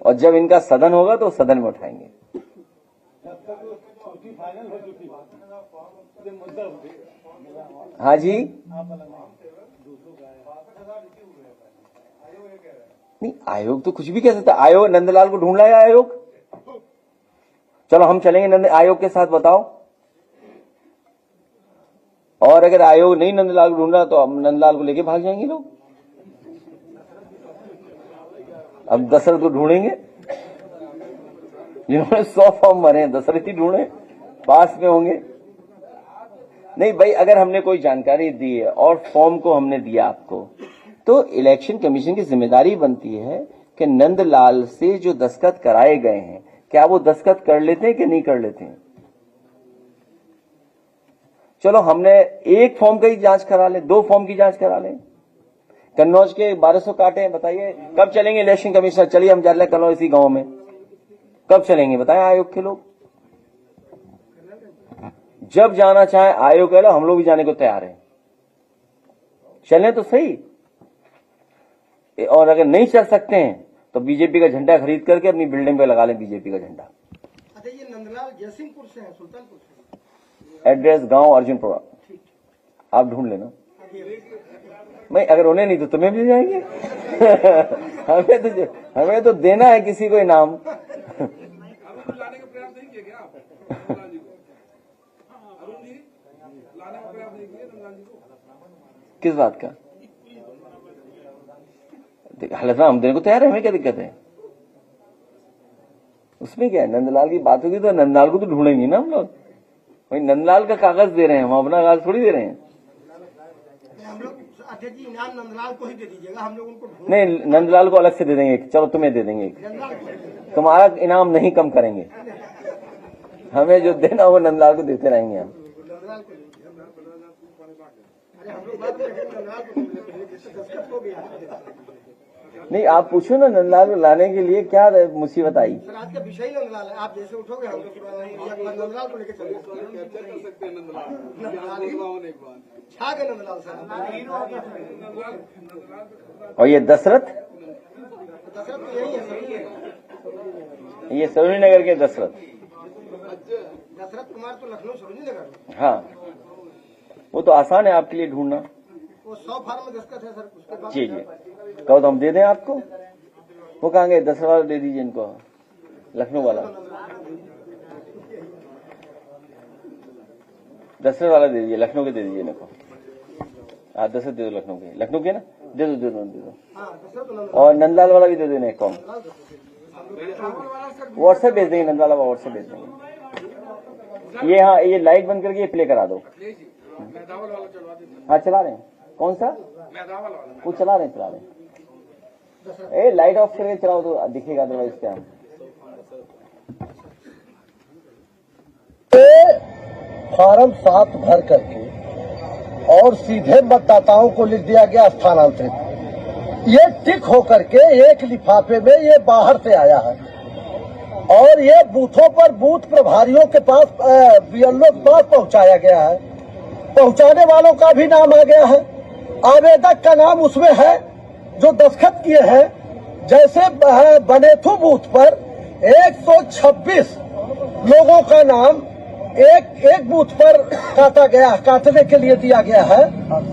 और जब इनका सदन होगा तो सदन में उठाएंगे। हाँ जी, नहीं, आयोग तो कुछ भी कह सकता है। आयोग नंदलाल को ढूंढ लाया आयोग। चलो हम चलेंगे आयोग के साथ, बताओ। और अगर आयोग नहीं नंदलाल को ढूंढ रहा तो हम नंदलाल को लेके भाग जाएंगे लोग। अब दशरथ को ढूंढेंगे, जिन्होंने 100 फॉर्म भरे हैं, दशरथ ही ढूंढे, पास में होंगे। नहीं भाई, अगर हमने कोई जानकारी दी है और फॉर्म को हमने दिया आपको, तो इलेक्शन कमीशन की जिम्मेदारी बनती है कि नंदलाल से जो दस्तखत कराए गए हैं, क्या वो दस्तखत कर लेते हैं कि नहीं कर लेते हैं। चलो हमने 1 फॉर्म की जांच करा लें, 2 फॉर्म की जांच करा लें। कन्नौज के 1200 काटे हैं, बताइए कब चलेंगे इलेक्शन कमिश्नर? चलिए हम जा रहे हैं कन्नौज, इसी गांव में, कब चलेंगे बताएं आयोग के लोग? जब जाना चाहे आयोग कह लो, हम लोग भी जाने को तैयार हैं, चलें तो सही। और अगर नहीं चल सकते हैं तो बीजेपी का झंडा खरीद करके अपनी बिल्डिंग पे लगा लें बीजेपी का झंडा। अच्छा, ये नंदलाल जयसिंहपुर से है, सुल्तानपुर से? एड्रेस गांव अर्जुनपुरा, आप ढूंढ लेना। मैं अगर उन्हें नहीं तो तुम्हें मिल जाएंगे। हमें तो देना है किसी को इनाम। लाने का प्रयास नहीं किया क्या आप? अरुण जी, लाने का प्रयास नहीं किया नंदलाल जी को? किस बात का? हलफनामा हम देने को तैयार है, हमें क्या दिक्कत है उसमें? क्या है, नंदलाल की बात होगी तो नंदलाल को तो ढूंढेंगे ना हम लोग। भाई नंदलाल का कागज दे रहे हैं, हम अपना कागज थोड़ी दे रहे हैं। हम लोग अध्यक्ष जी इनाम नंदलाल को ही दे दीजिएगा, हम लोग उनको नहीं, नंदलाल को अलग से दे देंगे, चलो तुम्हें दे देंगे, तुम्हारा इनाम नहीं कम करेंगे, हमें जो देना वो नंदलाल को देते रहेंगे हम। नहीं, आप पूछो ना नंदलाल को लाने के लिए क्या मुसीबत आई। सर आज का विषय नंदलाल है, आप जैसे उठोगे हम लोग नंदलाल को लेकर चलेंगे। कैप्चर कर सकते हैं नंदलाल एक बार छा गए नंदलाल सर। और ये दशरथ तो यही है सर, ये सरोजनी नगर के दशरथ कुमार तो लखनऊ सरोजनी नगर। हाँ, वो तो आसान है आपके लिए ढूंढना। वो 100 फार्म में दस्तखत है सर, उसके बाद जी जी, कहो तो हम दे दें आपको। वो कहेंगे 10 वाला दे दीजिए इनको, लखनऊ वाला 10 वाला दे दीजिए, लखनऊ के दे दीजिए इनको। हाँ 10 दे दो लखनऊ के ना, दे दो। और नंदलाल वाला भी दे देना एक कॉम, व्हाट्सएप भेज देंगे, नंदलाल वाला व्हाट्सएप भेज देंगे। ये हाँ, ये लाइट बंद करके ये प्ले करा दो। हाँ चला रहे हैं, कौन सा वो चला रहे हैं। ए लाइट ऑफ करके चलाओ तो दिखेगा, अदरवाइज क्या। फार्म 7 भर करके और सीधे मतदाताओं को लिख दिया गया स्थानांतरित। ये टिक होकर के एक लिफाफे में ये बाहर से आया है और ये बूथों पर बूथ प्रभारियों के पास बीएलओ के पास पहुंचाया गया है। पहुंचाने वालों का भी नाम आ गया है, आवेदक का नाम उसमें है जो दस्तखत किए हैं। जैसे बनेथू बूथ पर 126 लोगों का नाम एक बूथ पर काटने के लिए दिया गया है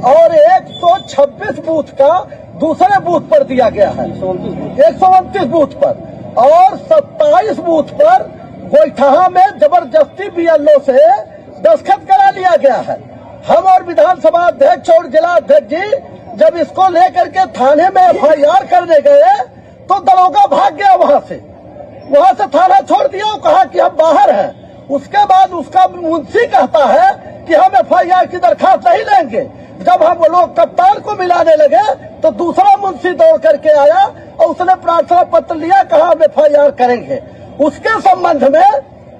और 126 बूथ का दूसरे बूथ पर दिया गया है, 129 बूथ पर, और 27 बूथ पर गोइठा में जबरदस्ती बीएलओ से दस्तखत करा लिया गया है। हम और विधानसभा अध्यक्ष और जिला अध्यक्ष जी जब इसको लेकर के थाने में एफआईआर करने गए तो दरोगा भाग गया, वहां से थाना छोड़ दिया, कहा कि हम बाहर हैं। उसके बाद उसका मुंशी कहता है कि हम एफआईआर की दरखास्त नहीं लेंगे। जब हम लोग कप्तान को मिलाने लगे तो दूसरा मुंशी दौड़ करके आया और उसने प्रार्थना पत्र लिया, कहा हम एफआईआर करेंगे। उसके संबंध में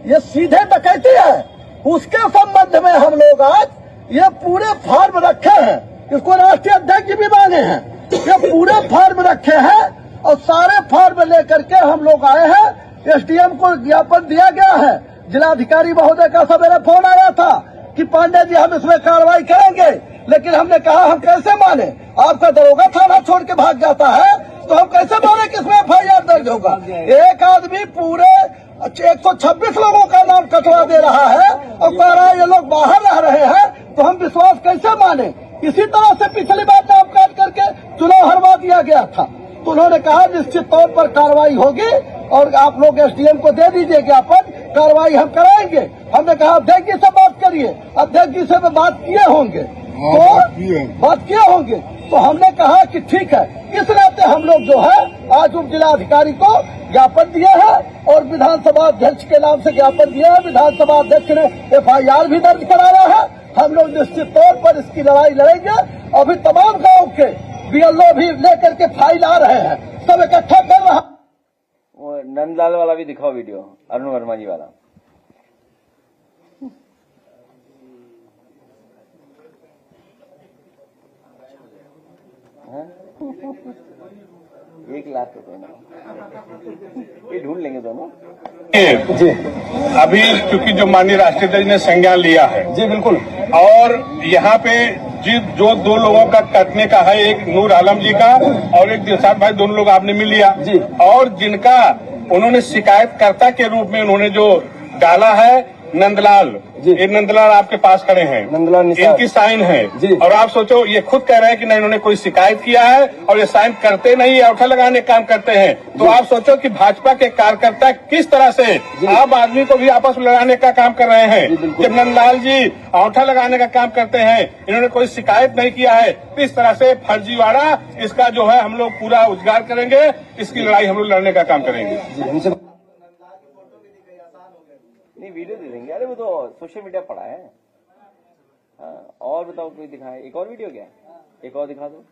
ये सीधे डकैती है, उसके संबंध में हम लोग आज ये पूरे फार्म रखे हैं, इसको राष्ट्रीय अध्यक्ष भी माने हैं, ये पूरे फार्म रखे हैं और सारे फार्म लेकर के हम लोग आए हैं। एसडीएम को ज्ञापन दिया गया है, जिलाधिकारी महोदय का सवेरे फोन आया था कि पांडे जी हम इसमें कार्रवाई करेंगे, लेकिन हमने कहा हम कैसे माने, आपका दरोगा थाना छोड़ के भाग जाता है तो हम कैसे माने कि इसमें एफआईआर दर्ज होगा। एक आदमी पूरे 126 लोगों का नाम कटवा दे रहा है और कह रहा है ये लोग बाहर रह रहे हैं, तो हम विश्वास कैसे माने। इसी तरह से पिछली बार नाम काट करके चुनाव हरवा दिया गया था, तो उन्होंने कहा निश्चित तौर पर कार्रवाई होगी और आप लोग एसडीएम को दे दीजिए ज्ञापन, कार्रवाई हम कराएंगे। हमने कहा अध्यक्ष जी से बात करिए, अध्यक्ष जी से बात किए होंगे तो हमने कहा कि ठीक है। इस नाते हम लोग जो है आज उप जिलाधिकारी को ज्ञापन दिए हैं और विधानसभा अध्यक्ष के नाम से ज्ञापन दिया है। विधानसभा अध्यक्ष ने एफआईआर भी दर्ज कराया है। हम लोग निश्चित तौर पर इसकी लड़ाई लड़ेंगे। अभी तमाम गांव के बीएलओ भी लेकर के फाइल आ रहे हैं, सब इकट्ठा कर रहा। वो नंदलाल वाला भी दिखाओ वीडियो, अरुण वर्मा जी वाला। हाँ? 1 लाख रुपए ना, ये ढूंढ लेंगे दोनों। जी अभी क्योंकि जो माननीय राष्ट्रीय अध्यक्ष ने संज्ञान लिया है, जी बिल्कुल, और यहाँ पे जो 2 लोगों का कटने का है, एक नूर आलम जी का और एक दिलशाद भाई, दोनों लोग आपने मिल लिया जी, और जिनका उन्होंने शिकायतकर्ता के रूप में उन्होंने जो डाला है नंदलाल, ये नंदलाल आपके पास खड़े हैं, नंदलाल निषाद। इनकी साइन है जी। और आप सोचो ये खुद कह रहे हैं कि नहीं इन्होंने कोई शिकायत किया है और ये साइन करते नहीं, औठा लगाने का काम करते हैं। तो आप सोचो कि भाजपा के कार्यकर्ता किस तरह से आम आदमी को भी आपस में लड़ाने का काम कर रहे हैं। जब नंदलाल जी औठा लगाने का काम करते हैं, इन्होंने कोई शिकायत नहीं किया है, तो इस तरह से फर्जीवाड़ा इसका जो है हम लोग पूरा उजागर करेंगे, इसकी लड़ाई हम लोग लड़ने का काम करेंगे। नहीं वीडियो दे देंगे, अरे वो तो सोशल मीडिया पड़ा है। हाँ, और बताओ कोई दिखाए, एक और वीडियो क्या है, एक और दिखा दो।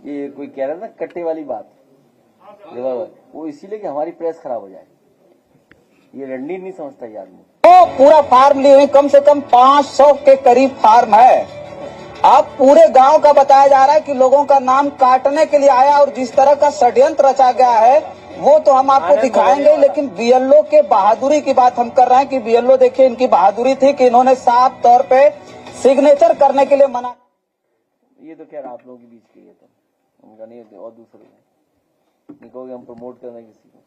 ये कोई कह रहा था कट्टे वाली बात, वो इसीलिए कि हमारी प्रेस खराब हो जाए। ये रणनीति नहीं समझता ये आदमी। तो पूरा फार्म लिए हुए कम से कम 500 के करीब फार्म है। अब पूरे गांव का बताया जा रहा है कि लोगों का नाम काटने के लिए आया और जिस तरह का षड्यंत्र रचा गया है वो तो हम आपको दिखाएंगे। लेकिन बीएलओ के बहादुरी की बात हम कर रहे हैं कि बीएलओ देखिए इनकी बहादुरी थी कि इन्होंने साफ तौर पे सिग्नेचर करने के लिए मना। ये तो खैर आप लोगों के बीच की है, तो उनका नहीं होते और दूसरे नहीं कहोगे हम प्रमोट कर रहे हैं किसी को।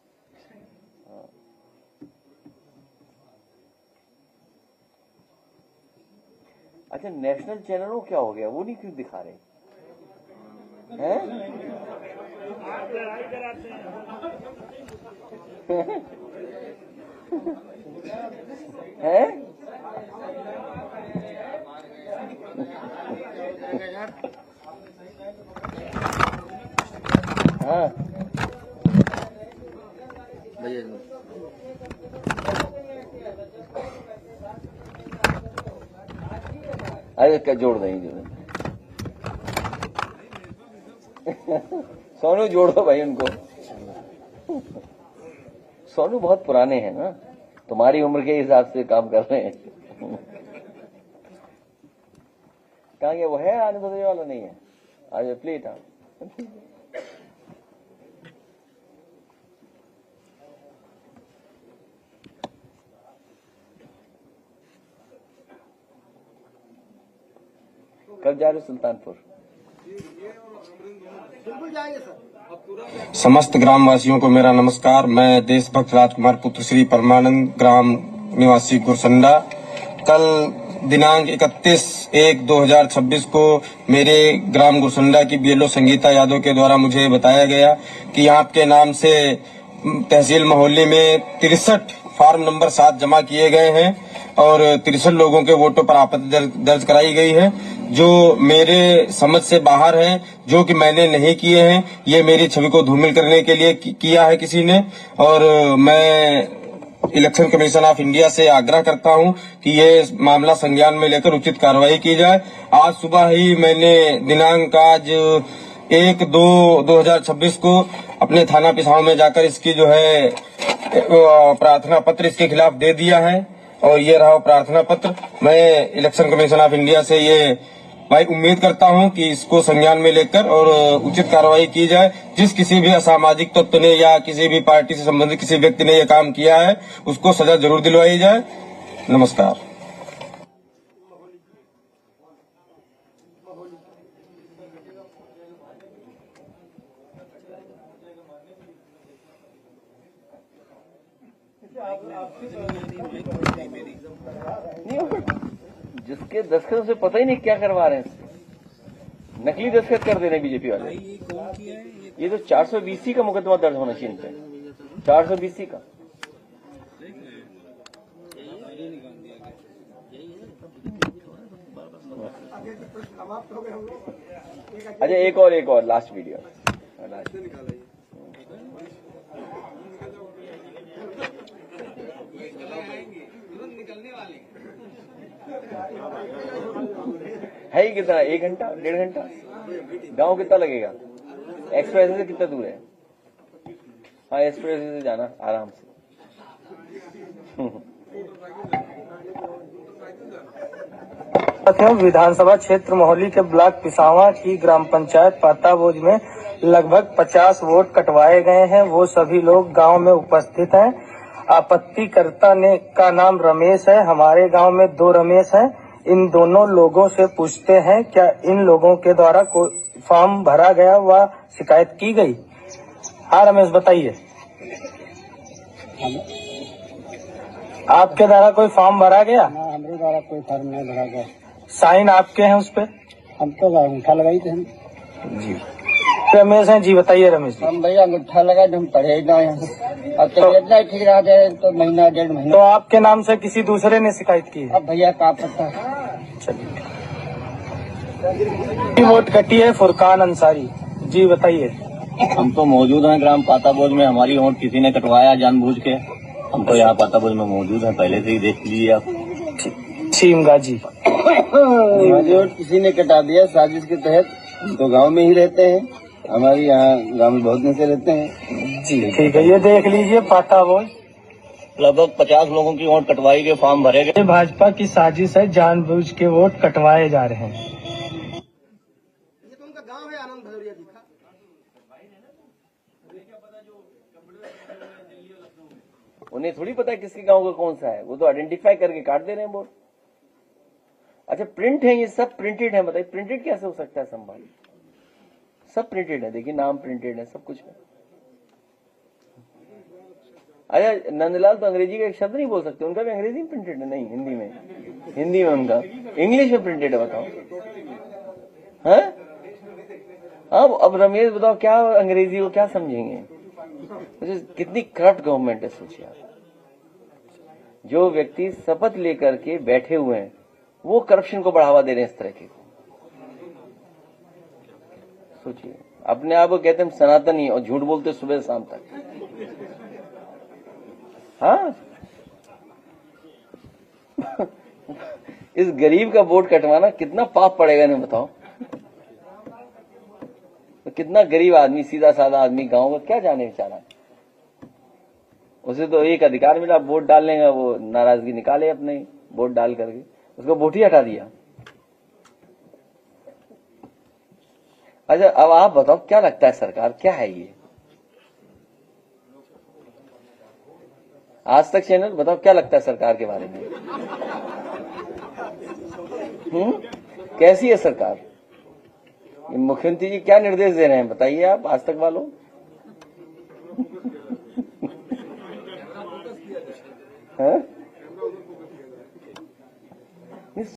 हाँ। अच्छा नेशनल चैनल को क्या हो गया, वो नहीं क्यों दिखा रहे हैं? हैं? हाँ अरे जोड़ देंगे सोनू जोड़ो भाई उनको। सोनू बहुत पुराने हैं ना, तुम्हारी उम्र के हिसाब से काम कर रहे हैं। कहाँ गया वो, है आने बदलने वाला नहीं है, आज प्लेट। हाँ कब जा रहे सुल्तानपुर? बिल्कुल जाएंगे सर। समस्त ग्रामवासियों को मेरा नमस्कार। मैं देशभक्त राजकुमार पुत्र श्री परमानंद, ग्राम निवासी गुरसंडा। कल दिनांक 31/1/2026 को मेरे ग्राम गुरसंडा की बीएलओ संगीता यादव के द्वारा मुझे बताया गया कि आपके नाम से तहसील मोहल्ले में 63 फार्म नंबर 7 जमा किए गए हैं और 63 लोगों के वोटों पर आपत्ति दर्ज कराई गई है, जो मेरे समझ से बाहर हैं, जो कि मैंने नहीं किए हैं। ये मेरी छवि को धूमिल करने के लिए किया है किसी ने। और मैं इलेक्शन कमीशन ऑफ इंडिया से आग्रह करता हूं कि ये मामला संज्ञान में लेकर उचित कार्रवाई की जाए। आज सुबह ही मैंने दिनांक आज 1/2/2026 को अपने थाना पिसाव में जाकर इसकी जो है प्रार्थना पत्र इसके खिलाफ दे दिया है और ये रहा प्रार्थना पत्र। मैं इलेक्शन कमीशन ऑफ इंडिया से ये भाई उम्मीद करता हूं कि इसको संज्ञान में लेकर और उचित कार्रवाई की जाए। जिस किसी भी असामाजिक तत्व ने या किसी भी पार्टी से संबंधित किसी व्यक्ति ने यह काम किया है उसको सजा जरूर दिलवाई जाए। नमस्कार। जिसके दस्तखत से पता ही नहीं क्या करवा रहे हैं, नकली दस्तखत कर दे रहे बीजेपी वाले। ये तो 420C का मुकदमा दर्ज होना चाहिए इन पे, 420C का। अच्छा एक और लास्ट वीडियो। है ही कितना, 1 घंटा 1.5 घंटा? गांव कितना लगेगा? एक्सप्रेस से कितना दूर है? हाँ एक्सप्रेस से जाना आराम से। विधानसभा क्षेत्र मोहाली के ब्लॉक पिसावा की ग्राम पंचायत पाताबोज में लगभग 50 वोट कटवाए गए हैं। वो सभी लोग गांव में उपस्थित हैं। आपत्तिकर्ता का नाम रमेश है। हमारे गांव में 2 रमेश हैं, इन दोनों लोगों से पूछते हैं, क्या इन लोगों के द्वारा कोई फॉर्म भरा गया व शिकायत की गई? हाँ रमेश बताइए, आपके द्वारा कोई फॉर्म भरा गया? हमारे द्वारा कोई फॉर्म नहीं भरा गया। साइन आपके हैं उस पे? हम तो अंगूठा लगाई थे। जी रमेश हैं जी, बताइए रमेश जी। हम भैया अंगूठा लगाए, हम पढ़े ही ना यहाँ। अब तबियत नहीं ठीक रहा जाए तो महीना 1.5 महीना। तो आपके नाम से किसी दूसरे ने शिकायत की है? अब भैया क्या पता। चलिए, वोट कटी है फुरकान अंसारी जी, बताइए। हम तो मौजूद हैं ग्राम पाताबोझ में, हमारी वोट किसी ने कटवाया जानबूझ के। हम तो यहाँ पाताबोझ में मौजूद हैं, पहले से ही देख लीजिए आप। छीमगा जी, हमारी वोट किसी ने कटा दिया साजिश के तहत। हम तो गाँव में ही रहते हैं, हमारी यहाँ गाँव में बहुत दिन से रहते हैं जी। ठीक है, ये देख लीजिए पाताबोझ, लगभग 50 लोगों की वोट कटवाई गई, फॉर्म भरे गए। भाजपा की साजिश है, जानबूझ के वोट कटवाए जा रहे हैं। ये तो उनका गांव है, आनंद भदौरिया जी का। उन्हें थोड़ी पता है किसके गांव का कौन सा है, वो तो आइडेंटिफाई करके काट दे रहे हैं वोट। अच्छा प्रिंट है, ये सब प्रिंटेड है, बताइए प्रिंटेड कैसे हो सकता है? संभाल सब प्रिंटेड है, देखिए नाम प्रिंटेड है, सब कुछ है। अच्छा नंदलाल तो अंग्रेजी का एक शब्द नहीं बोल सकते, उनका भी अंग्रेजी में प्रिंटेड है? नहीं, हिंदी में उनका, इंग्लिश में प्रिंटेड है, बताओ। हैं? अब रमेश बताओ, क्या अंग्रेजी को क्या समझेंगे? कितनी करप्ट गवर्नमेंट है, सोचिए आप। जो व्यक्ति शपथ लेकर के बैठे हुए हैं वो करप्शन को बढ़ावा दे रहे हैं, इस तरह के को सोचिए। अपने आप को कहते हैं सनातनी और झूठ बोलते सुबह शाम तक। हाँ इस गरीब का वोट कटवाना कितना पाप पड़ेगा इन्हें बताओ। तो कितना गरीब आदमी, सीधा साधा आदमी, गांव का क्या जाने बेचारा, उसे तो एक अधिकार मिला वोट डालने का, वो नाराजगी निकाले अपने वोट डाल करके, उसको वोट ही हटा दिया। अच्छा अब आप बताओ क्या लगता है सरकार क्या है ये? आज तक चैनल बताओ क्या लगता है सरकार के बारे में? कैसी है सरकार? ये मुख्यमंत्री जी क्या निर्देश दे रहे हैं बताइए आप, आज तक वालों। हैं?